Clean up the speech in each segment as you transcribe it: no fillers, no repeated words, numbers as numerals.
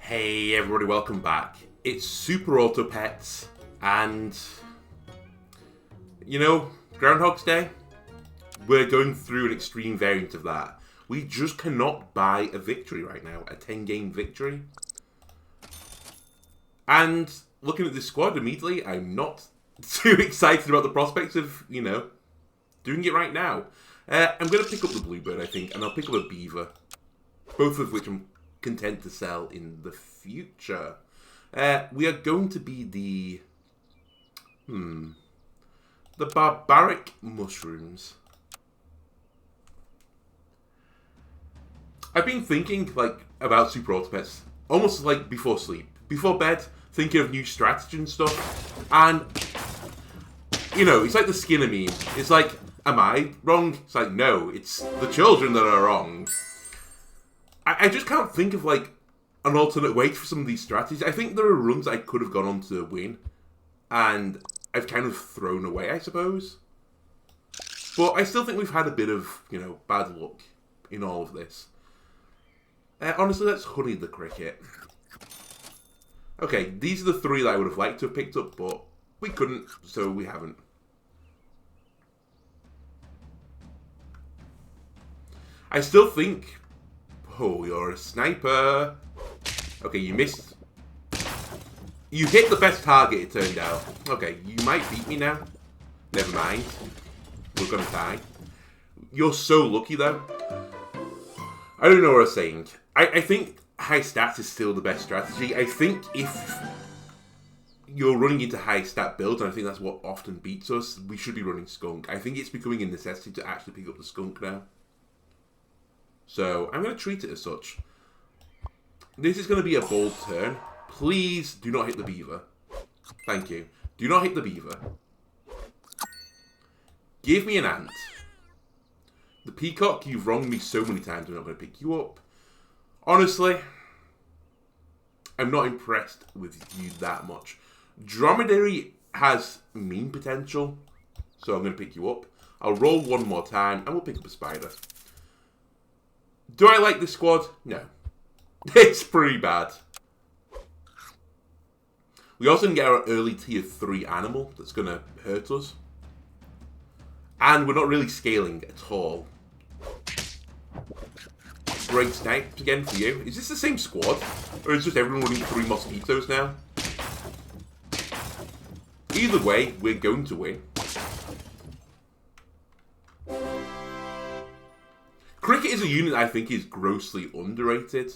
Hey everybody, welcome back. It's Super Auto Pets, and Groundhog's Day. We're going through an extreme variant of that. We just cannot buy a victory right now, a 10-game victory. And looking at this squad immediately, I'm not too excited about the prospects of, doing it right now. I'm going to pick up the Bluebird, I think, and I'll pick up a Beaver. Both of which I'm content to sell in the future. We are going to be the barbaric mushrooms. I've been thinking about Super Auto Pets almost like before sleep, before bed, thinking of new strategy and stuff. And it's like the Skinner meme. It's like, am I wrong? It's like, no, it's the children that are wrong. I just can't think of an alternate way for some of these strategies. I think there are runs I could have gone on to win, and I've kind of thrown away, I suppose. But I still think we've had a bit of, bad luck in all of this. Honestly, let's honey the cricket. Okay, these are the three that I would have liked to have picked up, but we couldn't, so we haven't. I still think... Oh, you're a sniper. Okay, you missed. You hit the best target, it turned out. Okay, you might beat me now. Never mind. We're gonna tie. You're so lucky, though. I don't know what I was saying. I think high stats is still the best strategy. I think if you're running into high stat builds, and I think that's what often beats us, we should be running skunk. I think it's becoming a necessity to actually pick up the skunk now. So, I'm going to treat it as such. This is going to be a bold turn. Please do not hit the beaver. Thank you. Do not hit the beaver. Give me an ant. The peacock, you've wronged me so many times, I'm not going to pick you up. Honestly, I'm not impressed with you that much. Dromedary has meme potential, so I'm going to pick you up. I'll roll one more time, and we'll pick up a spider. Do I like this squad? No. It's pretty bad. We also can get our early tier 3 animal that's going to hurt us. And we're not really scaling at all. Great snipes again for you. Is this the same squad? Or is just everyone running 3 mosquitoes now? Either way, we're going to win. Cricket is a unit I think is grossly underrated,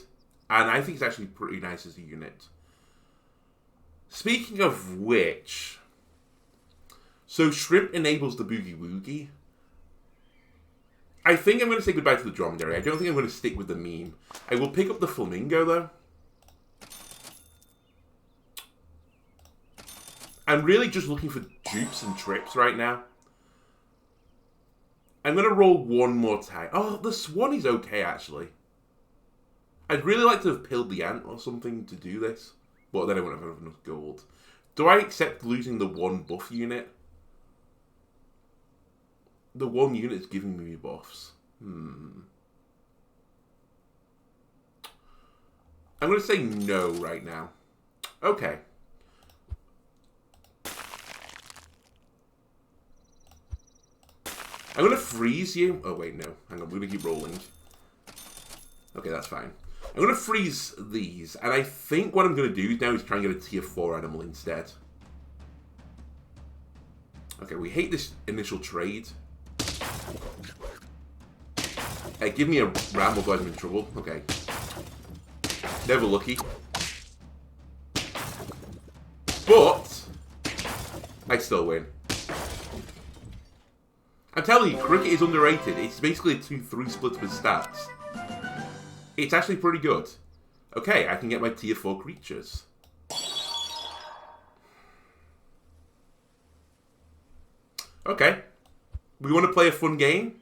and I think it's actually pretty nice as a unit. Speaking of which, so Shrimp enables the Boogie Woogie. I think I'm going to say goodbye to the Dromedary. I don't think I'm going to stick with the meme. I will pick up the Flamingo though. I'm really just looking for dupes and trips right now. I'm going to roll one more time. Oh, the Swan is okay, actually. I'd really like to have pilled the Ant or something to do this. But then I wouldn't have enough gold. Do I accept losing the one buff unit? The one unit is giving me buffs. I'm going to say no right now. Okay. I'm going to freeze you. Oh, wait, no. Hang on, we're going to keep rolling. Okay, that's fine. I'm going to freeze these, and I think what I'm going to do now is try and get a tier 4 animal instead. Okay, we hate this initial trade. Hey, give me a ram, otherwise I'm in trouble. Okay. Never lucky. But I still win. I'm telling you, cricket is underrated. It's basically a 2-3 split with stats. It's actually pretty good. Okay, I can get my tier 4 creatures. Okay. We want to play a fun game?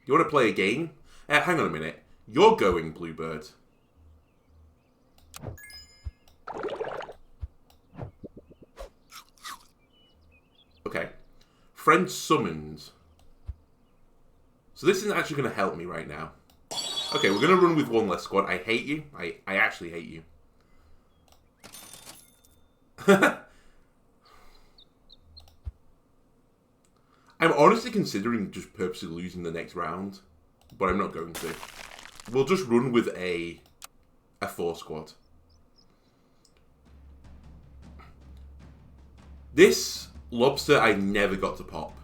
You want to play a game? Hang on a minute. You're going, Bluebird. Okay. Friend summoned. So this isn't actually going to help me right now. Okay, we're going to run with one less squad. I hate you. I actually hate you. I'm honestly considering just purposely losing the next round, but I'm not going to. We'll just run with a 4 squad. This lobster I never got to pop.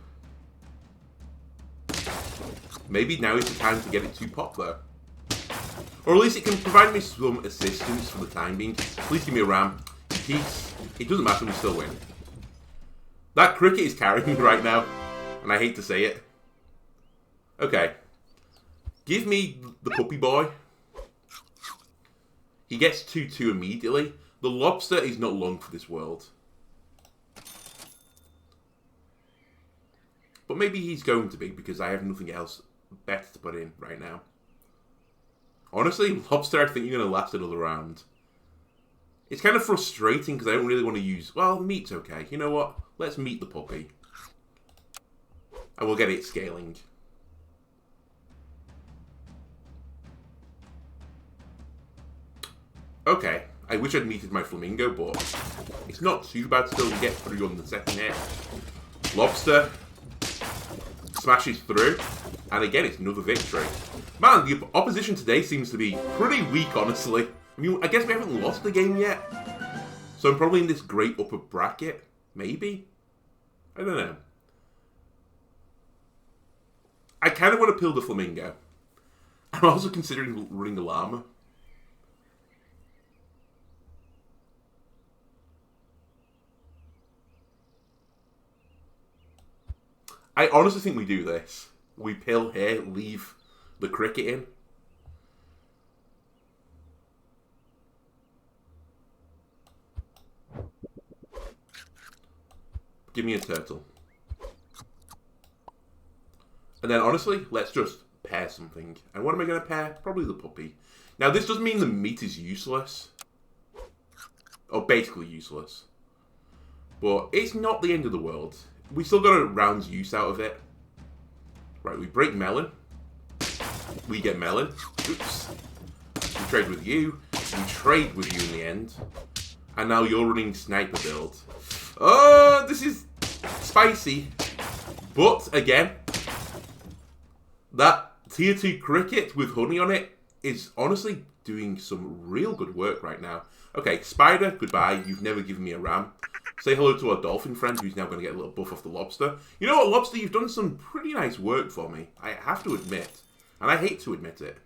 Maybe now is the time to get it to pop though. Or at least it can provide me some assistance for the time being. Please give me a ram. Peace. It doesn't matter, we still win. That cricket is carrying me right now, and I hate to say it. Okay. Give me the puppy boy. He gets 2-2 immediately. The lobster is not long for this world. But maybe he's going to be, because I have nothing else better to put in right now. Honestly, lobster, I think you're going to last another round. It's kind of frustrating because I don't really want to use... Well, meat's okay. You know what? Let's meet the puppy. And we'll get it scaling. Okay. I wish I'd meated my flamingo, but it's not too bad still to get through on the second hit. Lobster smashes through. And again, it's another victory. Man, the opposition today seems to be pretty weak, honestly. I mean, I guess we haven't lost the game yet. So I'm probably in this great upper bracket. Maybe? I don't know. I kind of want to pill the flamingo. I'm also considering running the llama. I honestly think we do this. We pill here, leave the cricket in. Give me a turtle. And then honestly, let's just pair something. And what am I going to pair? Probably the puppy. Now this doesn't mean the meat is useless. Or basically useless. But it's not the end of the world. We still got a round's use out of it. Right, we break melon. We get melon. Oops. We trade with you. We trade with you in the end. And now you're running sniper build. Oh, this is spicy. But, again, that tier 2 cricket with honey on it is honestly doing some real good work right now. Okay, spider, goodbye. You've never given me a ram. Say hello to our dolphin friend who's now going to get a little buff off the lobster. You know what, lobster? You've done some pretty nice work for me. I have to admit. And I hate to admit it.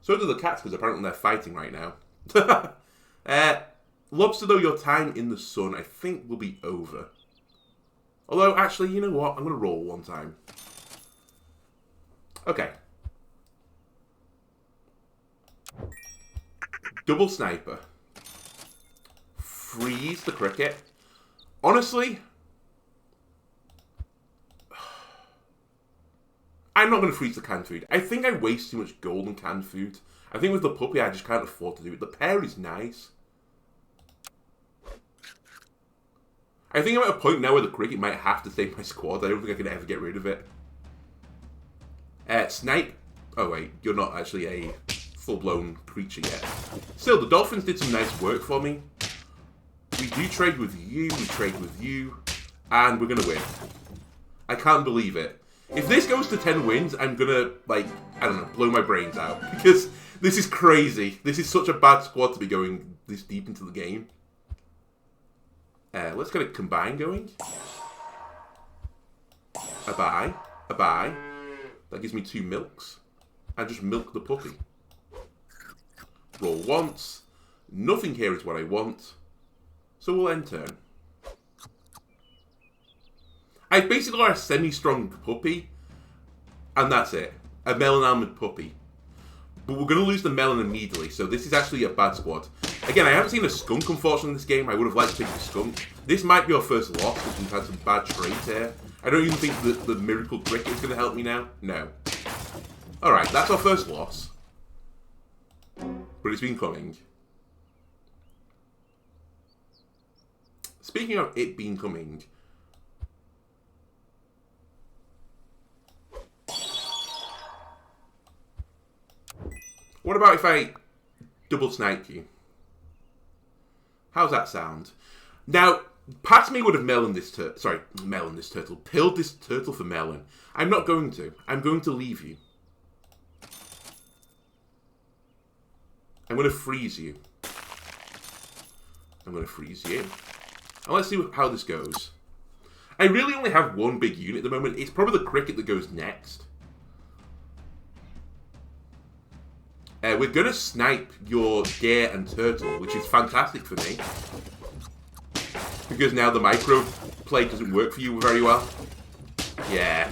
So do the cats, because apparently they're fighting right now. Lobster, though, your time in the sun, I think, will be over. Although, actually, you know what? I'm going to roll one time. Okay. Double sniper. Freeze the cricket. Honestly, I'm not going to freeze the canned food. I think I waste too much gold on canned food. I think with the puppy, I just can't afford to do it. The pear is nice. I think I'm at a point now where the cricket might have to stay in my squad. I don't think I can ever get rid of it. Snipe. Oh wait, you're not actually a full-blown creature yet. Still, the dolphins did some nice work for me. We do trade with you, we trade with you, and we're going to win. I can't believe it. If this goes to 10 wins, I'm going to, like, I don't know, blow my brains out. Because this is crazy. This is such a bad squad to be going this deep into the game. Let's get a combine going. A buy. A buy. That gives me 2 milks. And just milk the puppy. Roll once. Nothing here is what I want. So we'll end turn. I basically got a semi-strong puppy. And that's it. A melon-almond puppy. But we're going to lose the melon immediately. So this is actually a bad squad. Again, I haven't seen a skunk, unfortunately, in this game. I would have liked to pick the skunk. This might be our first loss because we've had some bad trades here. I don't even think that the miracle cricket is going to help me now. No. Alright, that's our first loss. But it's been coming. Speaking of it being coming... What about if I double snipe you? How's that sound? Now, part of me would have pilled this turtle for melon. I'm not going to. I'm going to leave you. I'm going to freeze you. I'm going to freeze you. And let's see how this goes. I really only have one big unit at the moment. It's probably the cricket that goes next. We're going to snipe your deer and turtle, which is fantastic for me. Because now the micro play doesn't work for you very well. Yeah.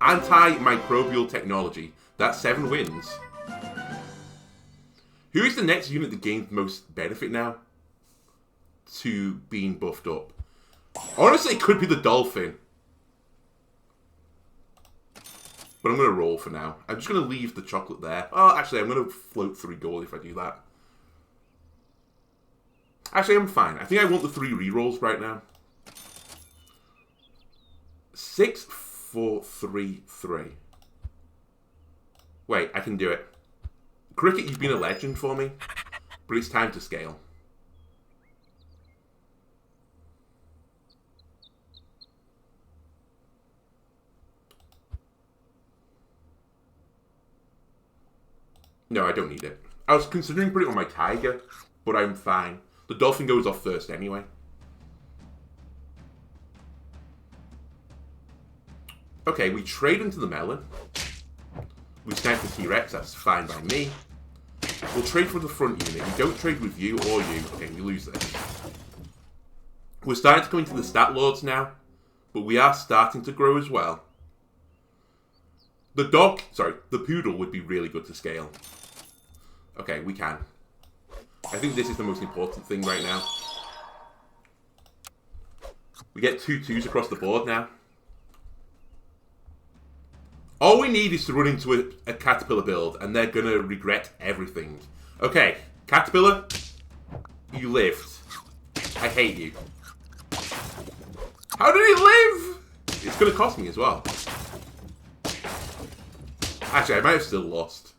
Antimicrobial technology. That's 7 wins. Who is the next unit that gains most benefit now to being buffed up? Honestly, it could be the dolphin. But I'm going to roll for now. I'm just going to leave the chocolate there. Oh, actually, I'm going to float 3 gold if I do that. Actually, I'm fine. I think I want the 3 rerolls right now. 6, 4, 3, 3. Wait, I can do it. Cricket, you've been a legend for me. But it's time to scale. No, I don't need it. I was considering putting it on my tiger, but I'm fine. The dolphin goes off first anyway. Okay, we trade into the melon. We snipe the T-Rex, that's fine by me. We'll trade for the front unit. We don't trade with you or you. Okay, we lose this. We're starting to come into the stat lords now, but we are starting to grow as well. The poodle would be really good to scale. Okay, we can. I think this is the most important thing right now. We get 2 2s across the board now. All we need is to run into a caterpillar build, and they're going to regret everything. Okay, caterpillar, you lived. I hate you. How did he live? It's going to cost me as well. Actually, I might have still lost.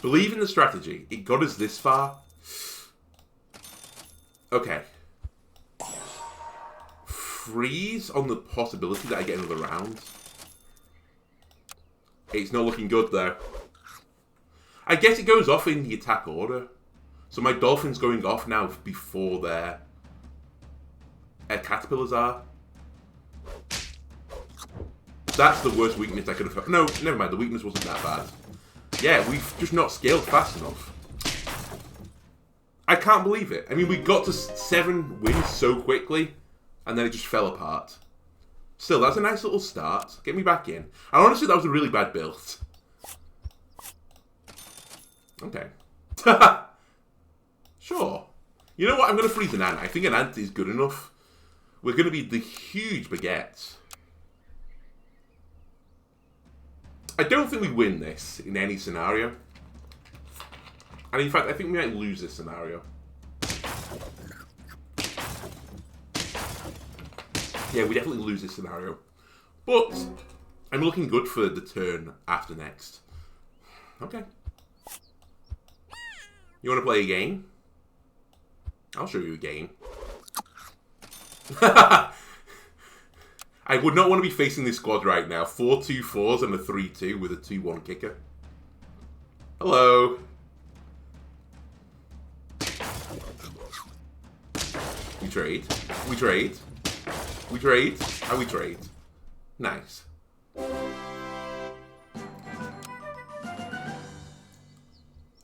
Believe in the strategy. It got us this far. Okay. Freeze on the possibility that I get another round. It's not looking good though. I guess it goes off in the attack order. So my dolphin's going off now before their caterpillars are. That's the worst weakness I could have... No, never mind. The weakness wasn't that bad. Yeah, we've just not scaled fast enough. I can't believe it. I mean, we got to 7 wins so quickly, and then it just fell apart. Still, that's a nice little start. Get me back in. And honestly, that was a really bad build. Okay. Sure. You know what? I'm going to freeze an ant. I think an ant is good enough. We're going to be the huge baguettes. I don't think we win this in any scenario. And in fact, I think we might lose this scenario. Yeah, we definitely lose this scenario. But I'm looking good for the turn after next. Okay. You want to play a game? I'll show you a game. I would not want to be facing this squad right now. 4 2-4s and a 3-2 with a 2-1 kicker. Hello. We trade. We trade. We trade. And we trade. Nice.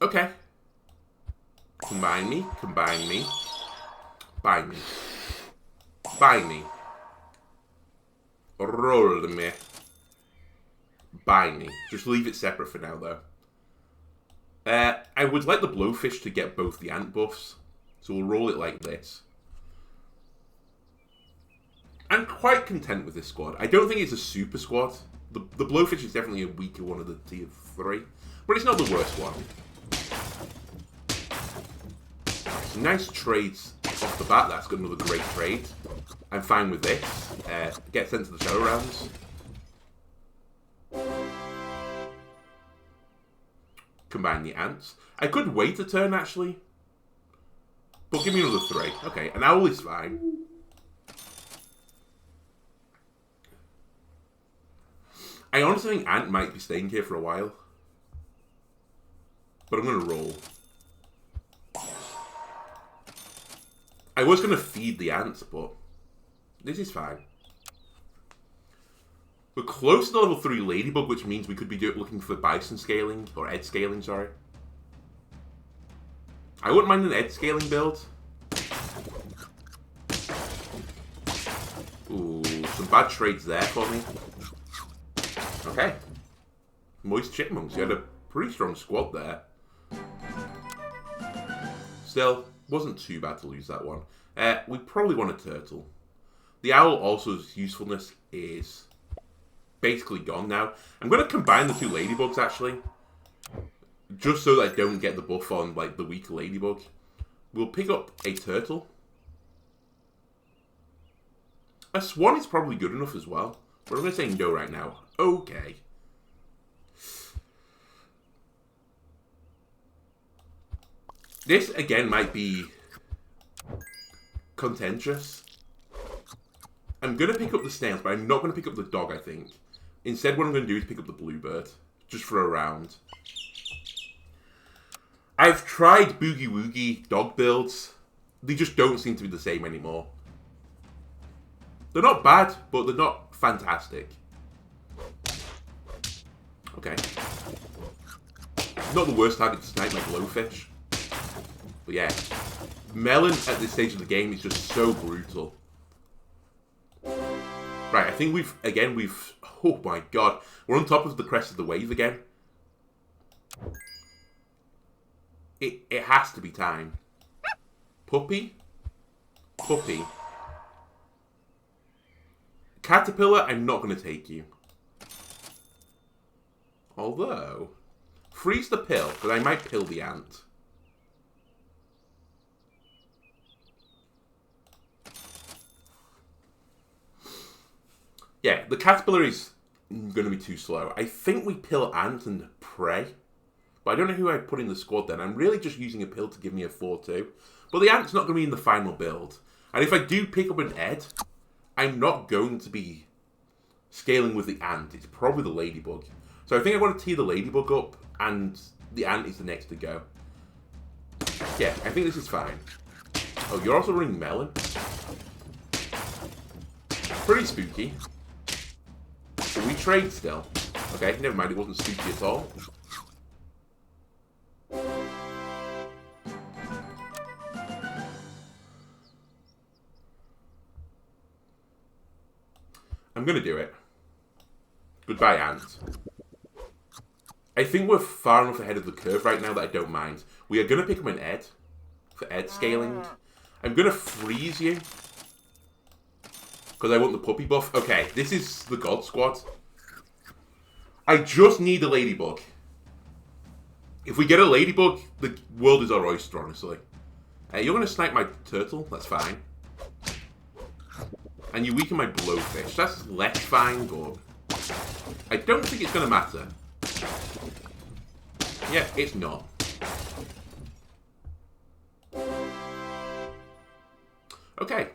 Okay. Combine me. Combine me. Buy me. Buy me. Roll me. Buy me. Just leave it separate for now, though. I would like the blowfish to get both the ant buffs. So we'll roll it like this. I'm quite content with this squad. I don't think it's a super squad. The blowfish is definitely a weaker one of the tier 3. But it's not the worst one. Some nice trades off the bat. That's got another great trade. I'm fine with this. Get sent to the shadow rounds. combine the ants. I could wait a turn, actually. But give me another 3. Okay, an owl is fine. I honestly think ant might be staying here for a while. But I'm going to roll. I was going to feed the ants, but this is fine. We're close to level 3 ladybug, which means we could be looking for bison scaling, or ed scaling, sorry. I wouldn't mind an ed scaling build. Ooh, some bad trades there for me. Okay. Moist Chipmunks, you had a pretty strong squad there. Still, wasn't too bad to lose that one. We probably want a turtle. The owl also's usefulness is basically gone now. I'm going to combine the 2 ladybugs, actually. Just so that I don't get the buff on, like, the weaker ladybug. We'll pick up a turtle. A swan is probably good enough as well. But I'm going to say no right now. Okay. This, again, might be contentious. I'm going to pick up the snails, but I'm not going to pick up the dog, I think. Instead, what I'm going to do is pick up the bluebird. Just for a round. I've tried Boogie Woogie dog builds. They just don't seem to be the same anymore. They're not bad, but they're not fantastic. Okay. Not the worst target to snipe like Glowfish. But yeah. Melon at this stage of the game is just so brutal. Right, I think we've... Oh my god. We're on top of the crest of the wave again. It has to be time. Puppy? Puppy. Caterpillar, I'm not going to take you. Although... Freeze the pill, because I might pill the ant. Yeah, the caterpillar is going to be too slow. I think we pill ant and pray. But I don't know who I put in the squad then. I'm really just using a pill to give me a 4-2. But the ant's not going to be in the final build. And if I do pick up an ed, I'm not going to be scaling with the ant. It's probably the ladybug. So I think I want to tee the ladybug up, and the ant is the next to go. Yeah, I think this is fine. Oh, you're also running melon? Pretty spooky. But we trade still. Okay, never mind, it wasn't spooky at all. I'm going to do it. Goodbye, ant. I think we're far enough ahead of the curve right now that I don't mind. We are going to pick up an ed. For ed scaling. I'm going to freeze you. Because I want the puppy buff. Okay, this is the god squad. I just need a ladybug. If we get a ladybug, the world is our oyster, honestly. You're going to snipe my turtle. That's fine. And you weaken my blowfish. That's less fine, but I don't think it's going to matter. Yeah, it's not. Okay.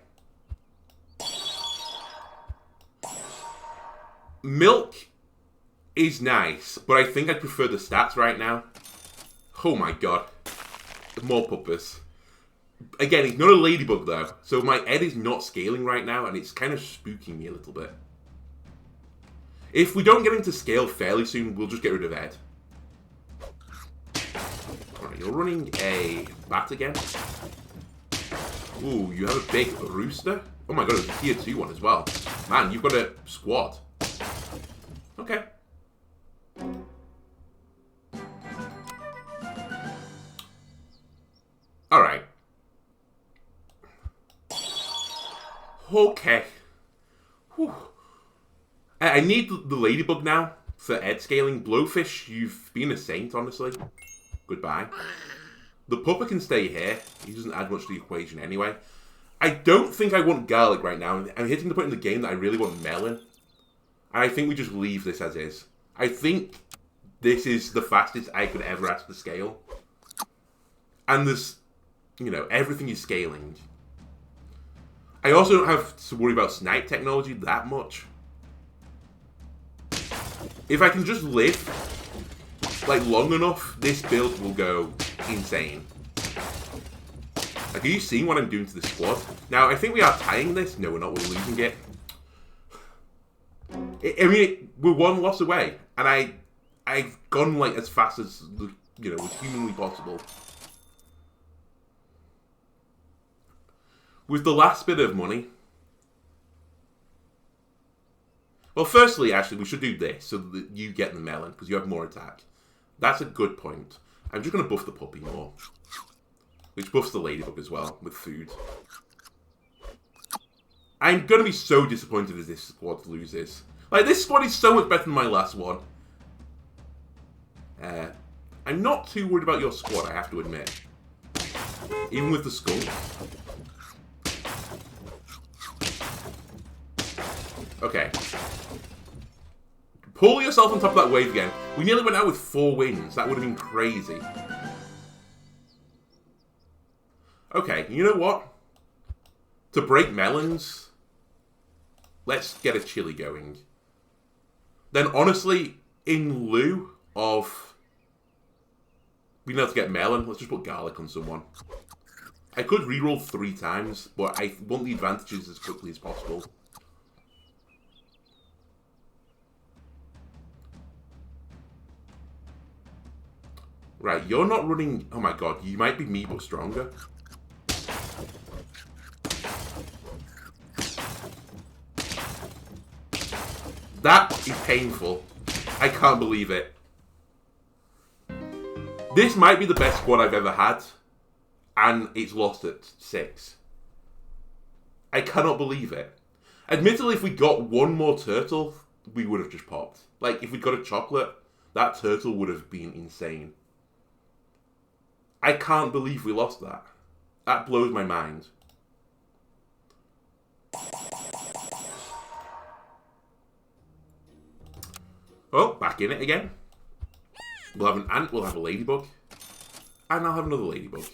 Milk is nice, but I think I prefer the stats right now. Oh my god. More puppers. Again, it's not a ladybug though, so my ed is not scaling right now, and it's kind of spooking me a little bit. If we don't get into scale fairly soon, we'll just get rid of ed. Alright, you're running a bat again. Ooh, you have a big rooster? Oh my god, it's a tier 2 one as well. Man, you've got a squad. Okay. Alright. Okay. Whew. I need the ladybug now for ed scaling. Blowfish, you've been a saint, honestly. Goodbye. The pupper can stay here. He doesn't add much to the equation anyway. I don't think I want garlic right now. I'm hitting the point in the game that I really want melon. And I think we just leave this as is. I think this is the fastest I could ever ask to scale. And there's, you know, everything is scaling. I also don't have to worry about snipe technology that much. If I can just live, like, long enough, this build will go insane. Like, are you seeing what I'm doing to the squad? Now, I think we are tying this. No, we're not. We're losing it. I mean, we're one loss away. And I've gone, like, as fast as, you know, was humanly possible. With the last bit of money. Well, firstly, actually, we should do this so that you get the melon, because you have more attack. That's a good point. I'm just going to buff the puppy more. Which buffs the ladybug as well, with food. I'm going to be so disappointed if this squad loses. Like, this squad is so much better than my last one. I'm not too worried about your squad, I have to admit. Even with the skull. Okay. Pull yourself on top of that wave again. We nearly went out with 4 wins. That would have been crazy. Okay, you know what? To break melons, let's get a chili going. Then honestly, in lieu of being able to get melon, let's just put garlic on someone. I could reroll 3 times, but I want the advantages as quickly as possible. Right, you're not running... Oh my god, you might be me, but stronger. That is painful. I can't believe it. This might be the best squad I've ever had. And it's lost at 6. I cannot believe it. Admittedly, if we got one more turtle, we would have just popped. Like, if we got a chocolate, that turtle would have been insane. I can't believe we lost that. That blows my mind. Oh, back in it again. We'll have an ant, we'll have a ladybug. And I'll have another ladybug.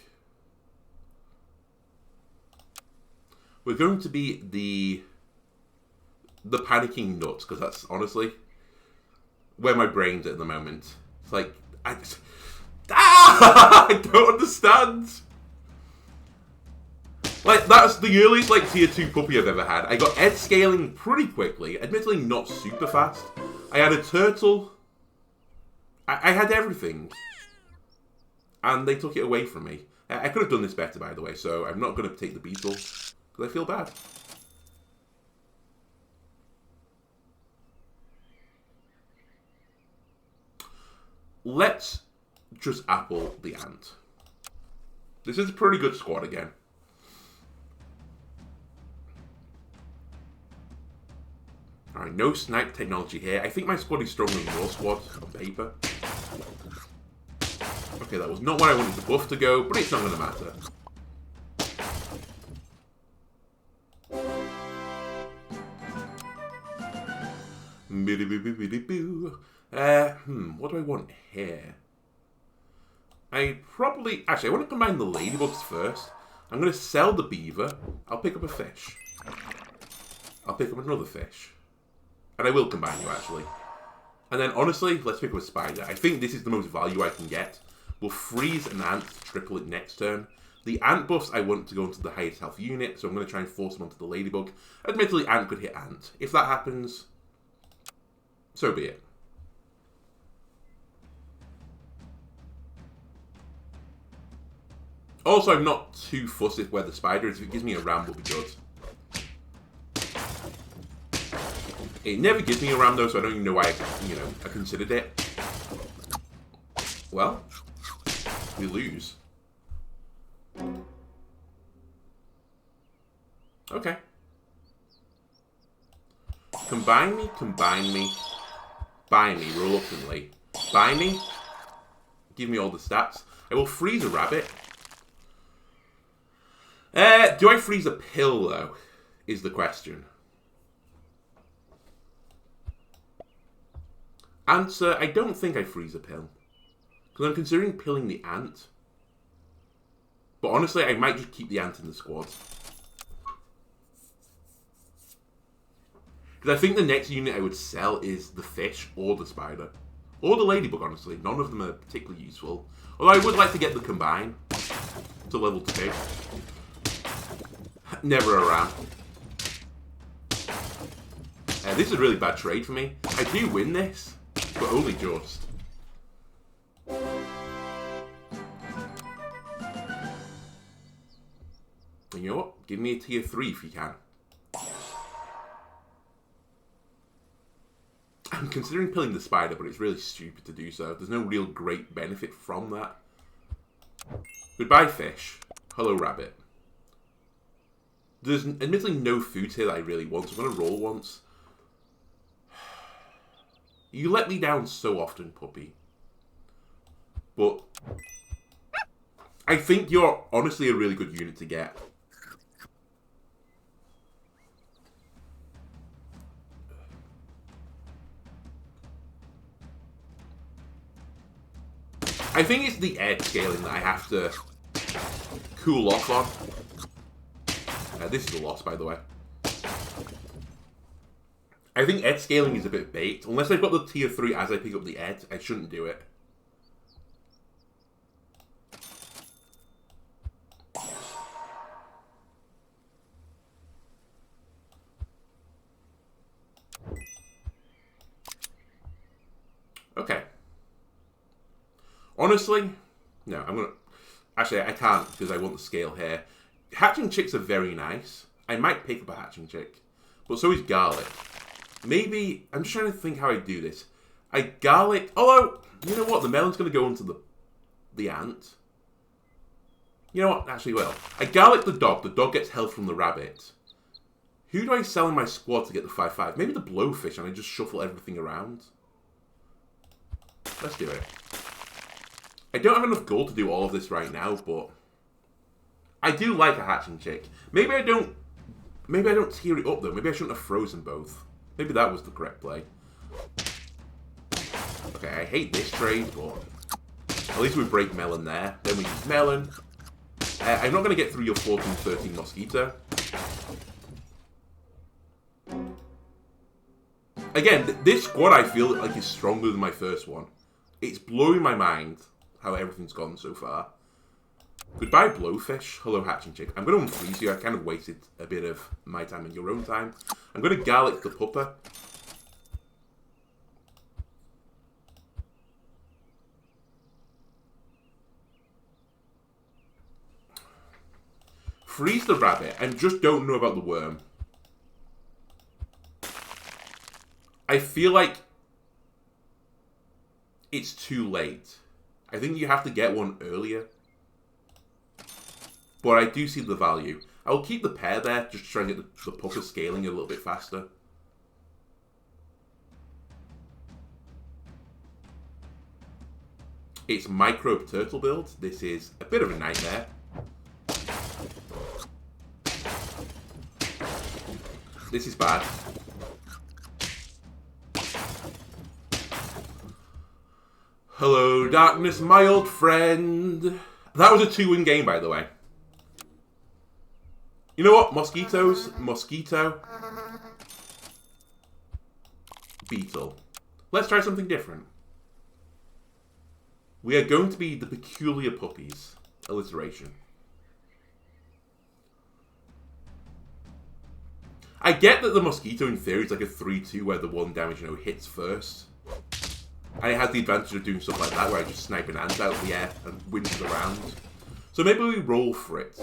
We're going to be the panicking nuts, because that's honestly where my brain's at the moment. It's like, I don't understand. Like, that's the earliest, like, tier 2 puppy I've ever had. I got Ed scaling pretty quickly. Admittedly, not super fast. I had a turtle. I had everything. And they took it away from me. I could have done this better, by the way, so I'm not going to take the beetle, because I feel bad. Let's just apple the ant. This is a pretty good squad again. Alright, no snipe technology here. I think my squad is stronger than your squad on paper. Okay, that was not where I wanted the buff to go, but it's not going to matter. What do I want here? Actually, I want to combine the ladybugs first. I'm going to sell the beaver. I'll pick up a fish. I'll pick up another fish. And I will combine you, actually. And then, honestly, let's pick up a spider. I think this is the most value I can get. We'll freeze an ant to triple it next turn. The ant buffs I want to go into the highest health unit, so I'm going to try and force them onto the ladybug. Admittedly, ant could hit ant. If that happens, so be it. Also, I'm not too fussed with where the spider is. If it gives me a ram, will be good. It never gives me a ram, though, so I don't even know why I considered it. Well, we lose. Okay. Combine me, buy me, reluctantly. Buy me, give me all the stats. I will freeze a rabbit. Do I freeze a pill, though, is the question. Answer, I don't think I freeze a pill. Because I'm considering pilling the ant. But honestly, I might just keep the ant in the squad. Because I think the next unit I would sell is the fish or the spider. Or the ladybug, honestly. None of them are particularly useful. Although I would like to get the combine to level 2. Never a ram. This is a really bad trade for me. I do win this, but only just. And you know what? Give me a tier 3 if you can. I'm considering pilling the spider, but it's really stupid to do so. There's no real great benefit from that. Goodbye, fish. Hello, rabbit. There's admittedly no food here that I really want, so I'm going to roll once. You let me down so often, puppy. But I think you're honestly a really good unit to get. I think it's the edge scaling that I have to cool off on. This is a loss, by the way. I think edge scaling is a bit bait. Unless I've got the tier 3 as I pick up the edge, I shouldn't do it. Okay. Honestly, no, I'm gonna... Actually, I can't because I want the scale here. Hatching chicks are very nice. I might pick up a hatching chick. But so is garlic. Maybe... I'm just trying to think how I do this. I garlic... Although, you know what? The melon's going to go into the ant. You know what? Actually, well. I garlic the dog. The dog gets health from the rabbit. Who do I sell in my squad to get the 5/5? Maybe the blowfish and I just shuffle everything around. Let's do it. I don't have enough gold to do all of this right now, but I do like a hatching chick. Maybe I don't tier it up though. Maybe I shouldn't have frozen both. Maybe that was the correct play. Okay, I hate this trade, but at least we break melon there. Then we use melon. I'm not going to get through your 14-13 mosquito. Again, this squad I feel like is stronger than my first one. It's blowing my mind how everything's gone so far. Goodbye, blowfish. Hello, hatching chick. I'm going to unfreeze you. I kind of wasted a bit of my time and your own time. I'm going to garlic the pupper. Freeze the rabbit and just don't know about the worm. I feel like it's too late. I think you have to get one earlier. But I do see the value. I'll keep the pair there, just to try and get the pucker scaling a little bit faster. It's microbe turtle build. This is a bit of a nightmare. This is bad. Hello, darkness, my old friend. That was a 2-win game, by the way. You know what? Mosquitoes, mosquito, beetle. Let's try something different. We are going to be the peculiar puppies. Alliteration. I get that the mosquito in theory is like a 3-2 where the 1 damage, hits first. And it has the advantage of doing stuff like that where I just snipe an ant out of the air and wins the round. So maybe we roll for it.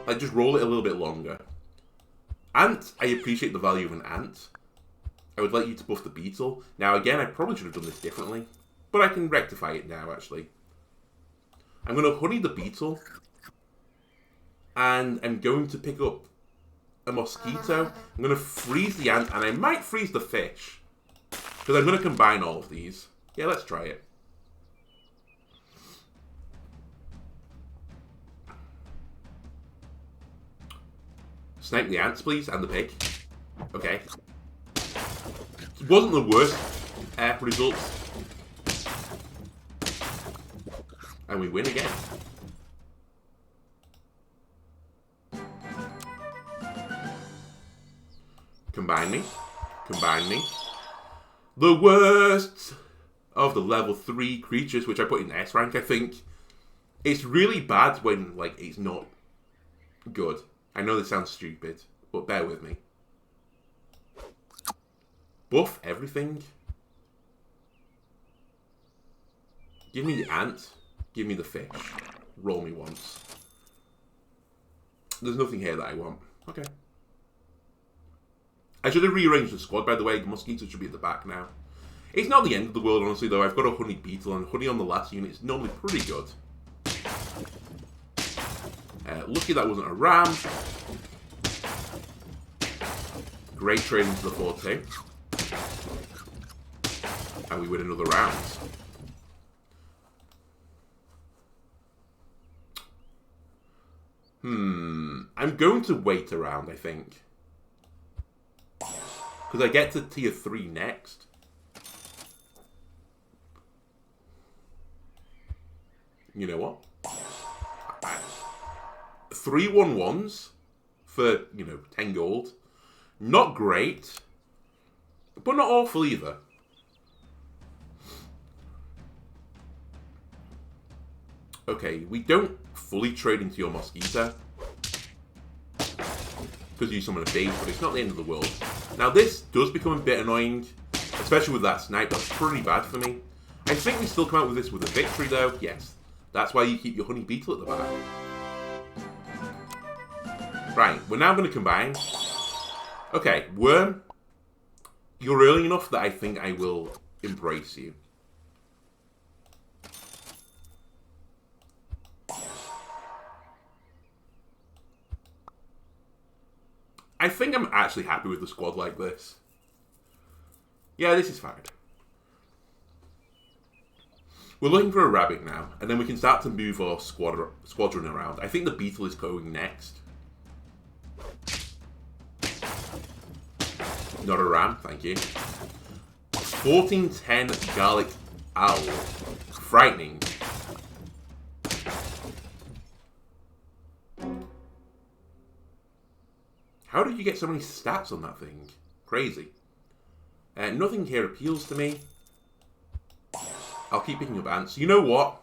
Like, just roll it a little bit longer. Ant, I appreciate the value of an ant. I would like you to buff the beetle. Now, again, I probably should have done this differently. But I can rectify it now, actually. I'm going to honey the beetle. And I'm going to pick up a mosquito. I'm going to freeze the ant, and I might freeze the fish. Because I'm going to combine all of these. Yeah, let's try it. Snipe the ants, please, and the pig. Okay. It wasn't the worst. results. And we win again. Combine me. Combine me. The worst of the level 3 creatures, which I put in S rank, I think. It's really bad when, like, it's not good. I know this sounds stupid, but bear with me. Buff everything. Give me the ant. Give me the fish. Roll me once. There's nothing here that I want. Okay. I should have rearranged the squad, by the way. The mosquito should be at the back now. It's not the end of the world, honestly, though. I've got a honey beetle, and honey on the last unit is normally pretty good. Lucky that wasn't a ram. Great trading to the 4-2. And we win another round. I'm going to wait around, I think. Because I get to tier 3 next. You know what? 3 1-1s for, 10 gold. Not great. But not awful either. Okay, we don't fully trade into your mosquito. Because you summon a beast, but it's not the end of the world. Now this does become a bit annoying. Especially with that snipe, that's pretty bad for me. I think we still come out with this with a victory though, yes. That's why you keep your honey beetle at the back. Right, we're now going to combine. Okay, worm. You're early enough that I think I will embrace you. I think I'm actually happy with the squad like this. Yeah, this is fine. We're looking for a rabbit now, and then we can start to move our squadron around. I think the beetle is going next. Not a ram, thank you. 1410 garlic owl. Frightening. How did you get so many stats on that thing? Crazy. Nothing here appeals to me. I'll keep picking up ants. You know what?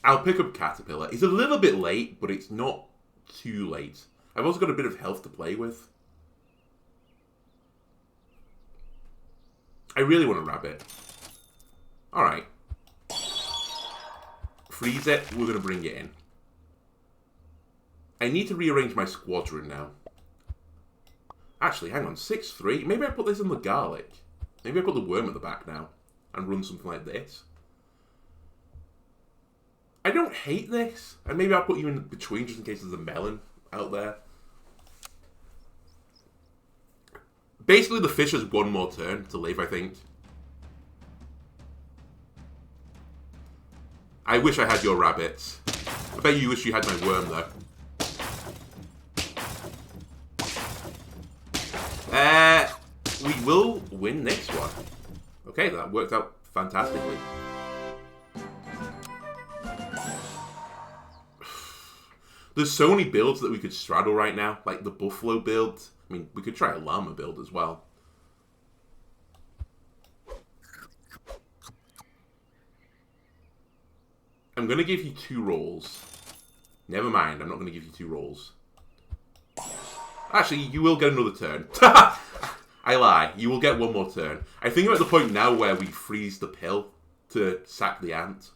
I'll pick up caterpillar. It's a little bit late, but it's not too late. I've also got a bit of health to play with. I really want a rabbit. Alright. Freeze it. We're going to bring it in. I need to rearrange my squadron now. Actually, hang on. 6-3. Maybe I put this in the garlic. Maybe I put the worm at the back now. And run something like this. I don't hate this. And maybe I'll put you in between just in case there's a melon out there. Basically, the fish has one more turn to live, I think. I wish I had your rabbits. I bet you wish you had my worm, though. We will win this one. Okay, that worked out fantastically. There's so many builds that we could straddle right now, like the buffalo build. I mean, we could try a llama build as well. I'm going to give you 2 rolls. Never mind, I'm not going to give you 2 rolls. Actually, you will get another turn. I lie. You will get one more turn. I think we're at the point now where we freeze the pill to sack the ant.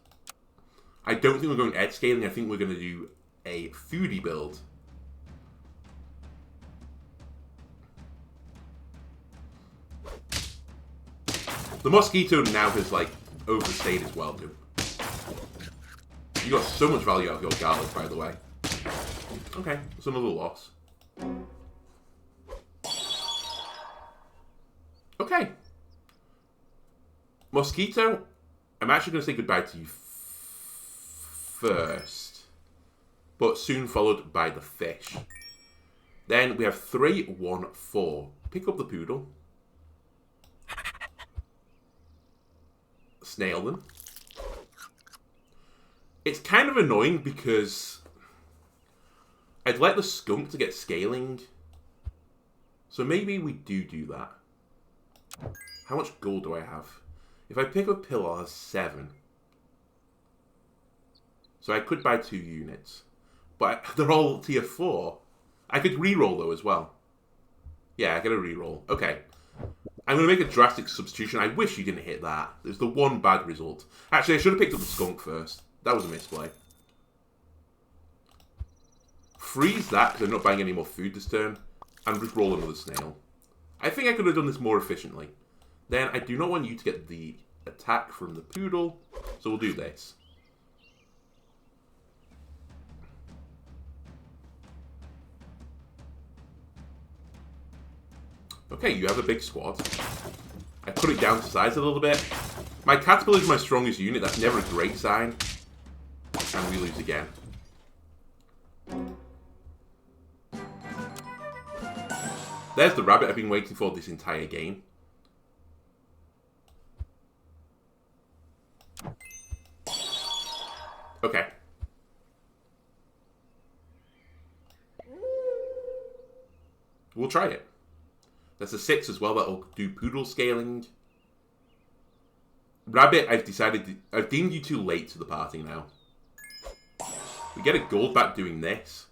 I don't think we're going edge scaling. I think we're going to do a foodie build. The mosquito now has, like, overstayed as well, dude. You got so much value out of your garlic, by the way. Okay, that's another loss. Okay. Mosquito, I'm actually going to say goodbye to you first. But soon followed by the fish. Then we have 3, 1, 4. pick up the poodle. Snail them. It's kind of annoying because I'd like the skunk to get scaling. So maybe we do that. How much gold do I have? If I pick up a pill, I'll have 7. So I could buy 2 units. But they're all tier 4. I could reroll though as well. Yeah, I get a reroll. Okay. I'm going to make a drastic substitution. I wish you didn't hit that. There's the one bad result. Actually, I should have picked up the skunk first. That was a misplay. Freeze that, because I'm not buying any more food this turn. And just roll another snail. I think I could have done this more efficiently. Then, I do not want you to get the attack from the poodle. So we'll do this. Okay, you have a big squad. I put it down to size a little bit. My caterpillar is my strongest unit. That's never a great sign. And we lose again. There's the rabbit I've been waiting for this entire game. Okay. We'll try it. There's a 6 as well that'll do poodle scaling. Rabbit, I've deemed you too late to the party now. We get a gold back doing this.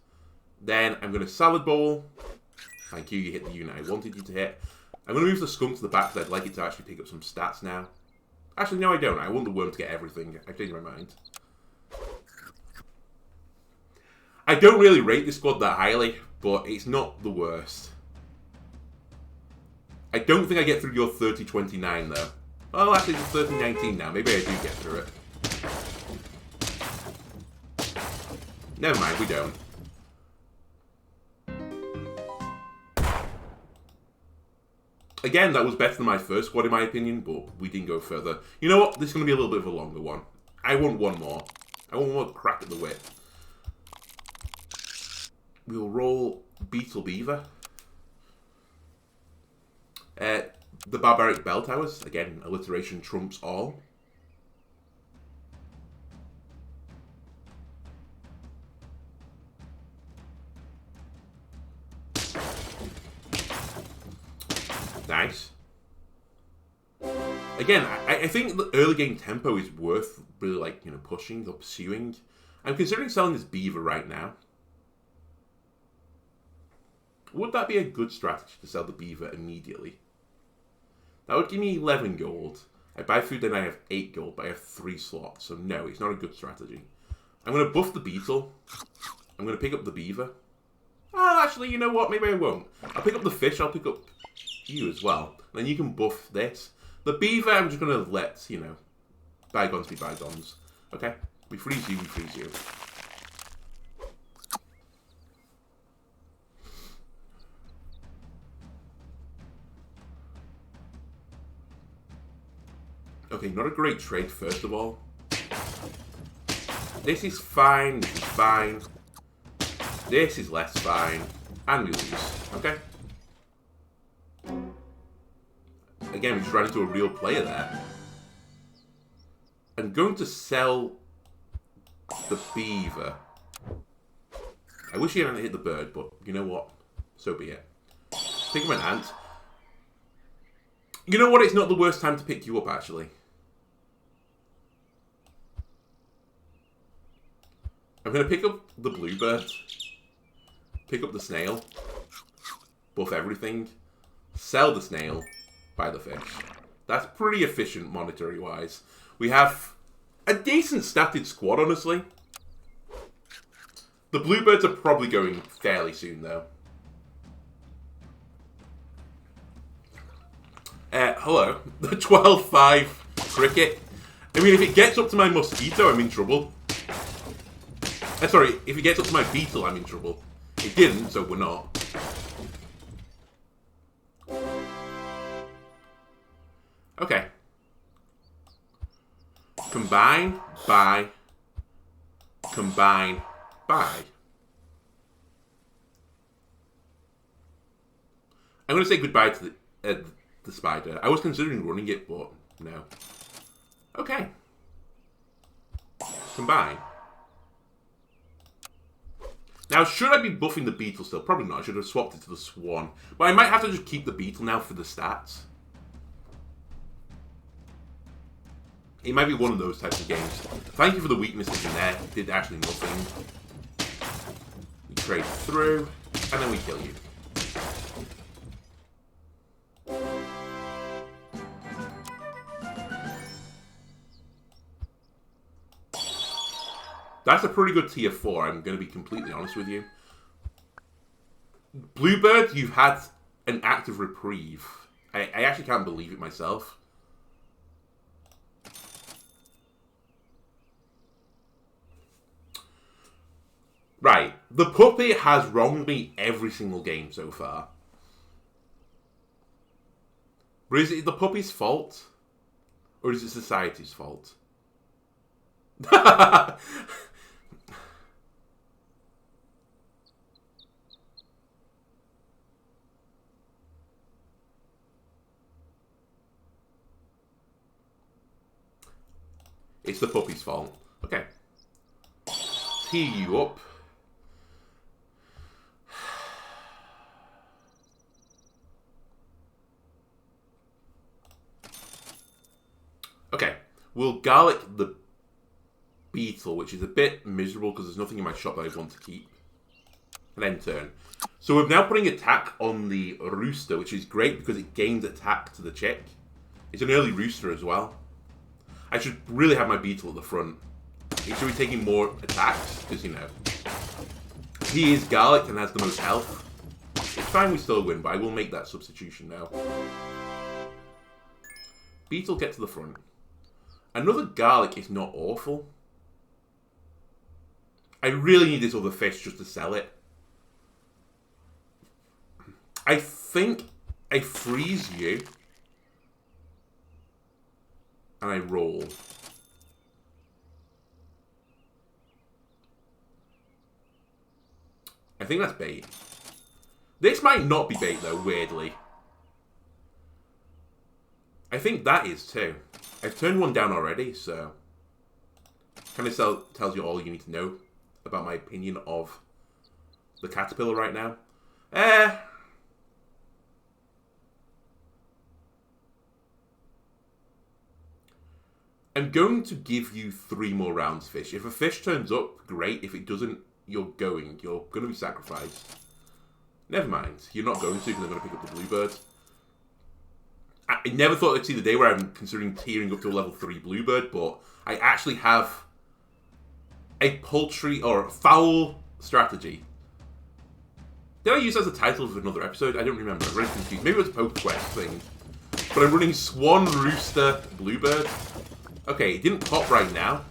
Then I'm going to salad bowl. Thank you, you hit the unit I wanted you to hit. I'm going to move the skunk to the back because I'd like it to actually pick up some stats now. Actually, no I don't. I want the worm to get everything. I've changed my mind. I don't really rate this squad that highly, but it's not the worst. I don't think I get through your 3029 though. Well, actually it's 3019 now. Maybe I do get through it. Never mind, we don't. Again, that was better than my first squad in my opinion, but we didn't go further. You know what? This is going to be a little bit of a longer one. I want one more. I want one more crack at the whip. We'll roll Beetle Beaver. The Barbaric Bell Towers. Again, alliteration trumps all. Nice. Again, I think the early game tempo is worth really, like, you know, pushing or pursuing. I'm considering selling this beaver right now. Would that be a good strategy to sell the beaver immediately? That would give me 11 gold. I buy food, then I have 8 gold, but I have 3 slots. So no, it's not a good strategy. I'm going to buff the beetle. I'm going to pick up the beaver. Oh, actually, you know what? Maybe I won't. I'll pick up the fish. I'll pick up you as well. Then you can buff this. The beaver, I'm just going to let, you know, bygones be bygones. Okay? We freeze you, we freeze you. Okay, not a great trade, first of all. This is fine, this is fine. This is less fine. And we lose. Okay? Again, we just ran into a real player there. I'm going to sell the beaver. I wish he hadn't hit the bird, but you know what? So be it. Pick up an ant. You know what? It's not the worst time to pick you up, actually. I'm going to pick up the bluebird. Pick up the snail. Buff everything. Sell the snail. Buy the fish. That's pretty efficient monetary-wise. We have a decent statted squad, honestly. The bluebirds are probably going fairly soon, though. Hello. The 12-5 cricket. I mean, if it gets up to my mosquito, I'm in trouble. Sorry, if it gets up to my beetle, I'm in trouble. It didn't, so we're not. Okay. Combine, buy. Combine, buy. I'm going to say goodbye to the spider. I was considering running it, but no. Okay. Combine. Now, should I be buffing the beetle still? Probably not. I should have swapped it to the swan. But I might have to just keep the beetle now for the stats. It might be one of those types of games. Thank you for the weaknesses in there. It did actually nothing. We trade through, and then we kill you. That's a pretty good tier 4, I'm going to be completely honest with you. Bluebird, you've had an act of reprieve. I actually can't believe it myself. Right, the puppy has wronged me every single game so far. But is it the puppy's fault? Or is it society's fault? It's the puppy's fault. Okay. Tee you up. Okay. We'll garlic the beetle, which is a bit miserable because there's nothing in my shop that I want to keep. And then turn. So we're now putting attack on the rooster, which is great because it gains attack to the chick. It's an early rooster as well. I should really have my beetle at the front. He should be taking more attacks, because, you know, he is garlic and has the most health. It's fine, we still win, but I will make that substitution now. Beetle, get to the front. Another garlic is not awful. I really need this other fish just to sell it. I think I freeze you. And I roll. I think that's bait. This might not be bait though, weirdly. I think that is too. I've turned one down already, so... kind of tells you all you need to know about my opinion of the caterpillar right now. I'm going to give you 3 more rounds, fish. If a fish turns up, great. If it doesn't, you're going to be sacrificed. Never mind. You're not going to, because I'm going to pick up the bluebird. I never thought I'd see the day where I'm considering tearing up to a level 3 bluebird, but I actually have a poultry or fowl strategy. Did I use that as a title of another episode? I don't remember. I'm really confused. Maybe it was a PokeQuest thing. But I'm running swan, rooster, bluebird. Okay, it didn't pop right now,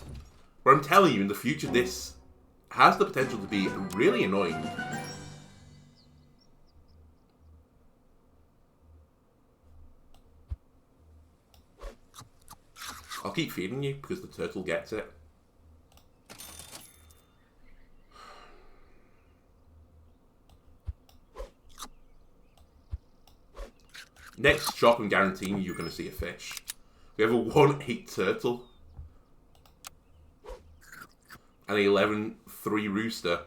but I'm telling you, in the future, this has the potential to be really annoying. I'll keep feeding you, because the turtle gets it. Next shop, I'm guaranteeing you're going to see a fish. We have a 1-8 turtle. And an 11-3 rooster.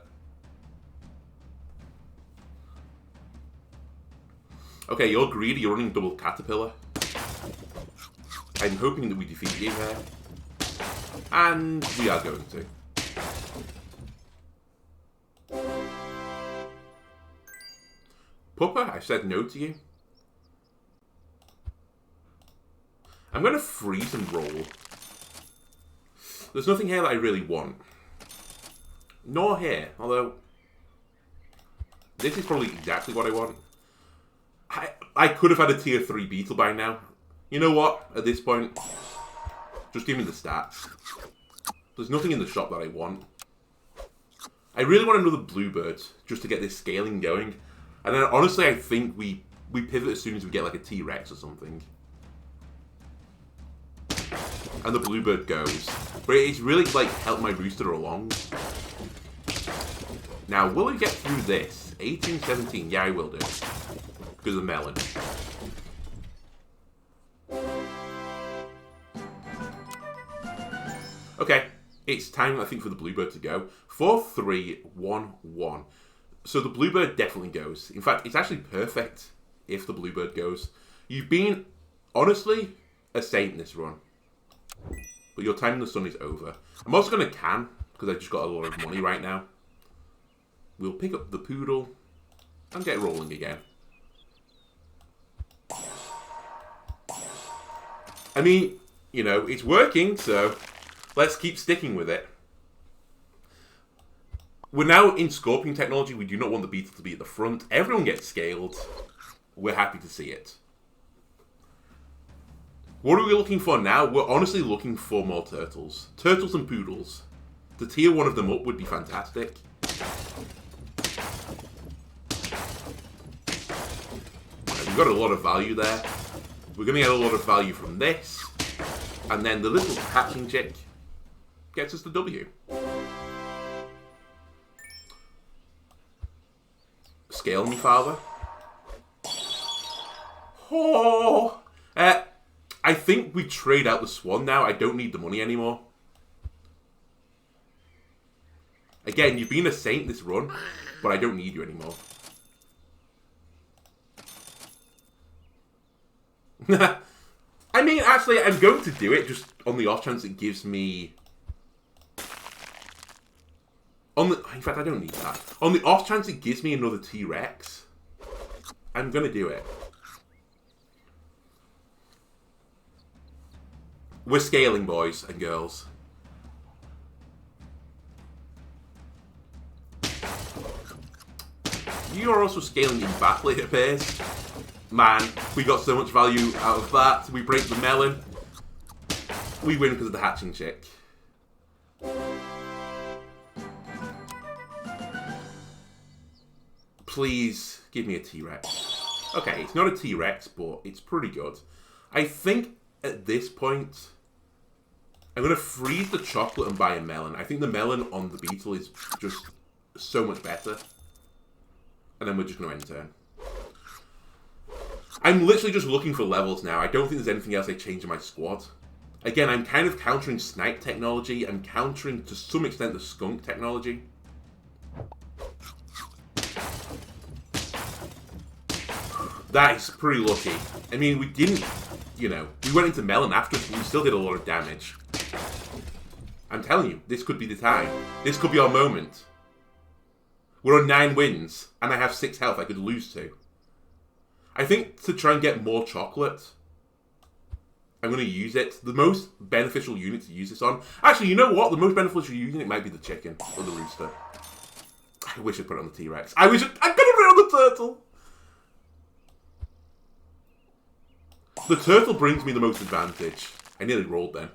Okay, you're greedy, you're running double caterpillar. I'm hoping that we defeat you here. And we are going to. Puppa, I said no to you. I'm going to freeze and roll. There's nothing here that I really want. Nor here, although... this is probably exactly what I want. I could have had a tier 3 beetle by now. You know what? At this point, just give me the stats. There's nothing in the shop that I want. I really want another bluebird, just to get this scaling going. And then honestly, I think we pivot as soon as we get like a T-Rex or something. And the bluebird goes. But it's really like helped my rooster along. Now, will we get through this? 18, 17. Yeah, I will do. Because because of melon. Okay, it's time, I think, for the bluebird to go. 4, 3, 1, 1. So the bluebird definitely goes. In fact, it's actually perfect if the bluebird goes. You've been, honestly, a saint in this run. But your time in the sun is over. I'm also going to can, because I've just got a lot of money right now. We'll pick up the poodle and get rolling again. I mean, you know, it's working, so let's keep sticking with it. We're now in Scorpion technology. We do not want the beetle to be at the front. Everyone gets scaled. We're happy to see it. What are we looking for now? We're honestly looking for more turtles. Turtles and poodles. To tier one of them up would be fantastic. We've got a lot of value there. We're going to get a lot of value from this. And then the little hatching chick gets us the W. Scale me, father. Oh! I think we trade out the swan now. I don't need the money anymore. Again, you've been a saint this run, but I don't need you anymore. I mean, actually, I'm going to do it just on the off chance it gives me... In fact, I don't need that. On the off chance it gives me another T-Rex, I'm going to do it. We're scaling, boys and girls. You are also scaling in battle, it appears. Man, we got so much value out of that. We break the melon. We win because of the hatching chick. Please give me a T-Rex. Okay, it's not a T-Rex, but it's pretty good. I think at this point, I'm going to freeze the chocolate and buy a melon. I think the melon on the beetle is just so much better. And then we're just going to end turn. I'm literally just looking for levels now. I don't think there's anything else I change in my squad. Again, I'm kind of countering snipe technology. I'm countering, to some extent, the skunk technology. That is pretty lucky. I mean, we didn't, you know, we went into melon after, but we still did a lot of damage. I'm telling you, this could be the time. This could be our moment. We're on 9 wins, and I have 6 health I could lose to. I think to try and get more chocolate, I'm going to use it. The most beneficial unit to use this on... Actually, you know what? The most beneficial unit might be the chicken or the rooster. I wish I put it on the T-Rex. I could have put it on the turtle! The turtle brings me the most advantage. I nearly rolled then.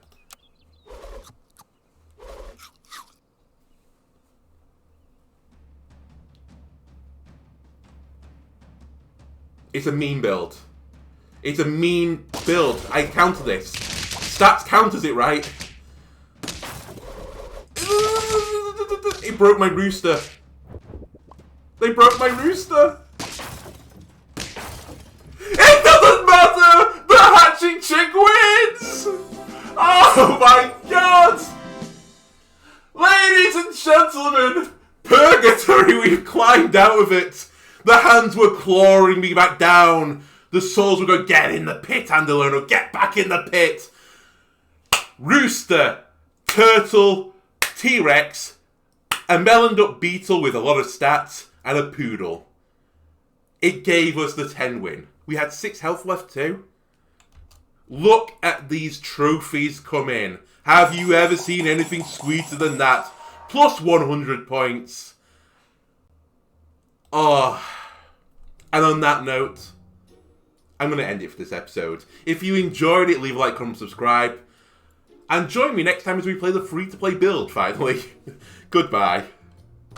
It's a mean build. It's a mean build. I counter this. Stats counters it, right? It broke my rooster. They broke my rooster. It doesn't matter! The hatching chick wins! Oh my god! Ladies and gentlemen, purgatory, we've climbed out of it. The hands were clawing me back down. The souls were going, get in the pit, Andalona, get back in the pit. Rooster, turtle, T-Rex, a meloned up beetle with a lot of stats, and a poodle. It gave us the 10 win. We had 6 health left too. Look at these trophies come in. Have you ever seen anything sweeter than that? Plus 100 points. Oh. And on that note, I'm going to end it for this episode. If you enjoyed it, leave a like, comment, subscribe. And join me next time as we play the free-to-play build, finally. Goodbye.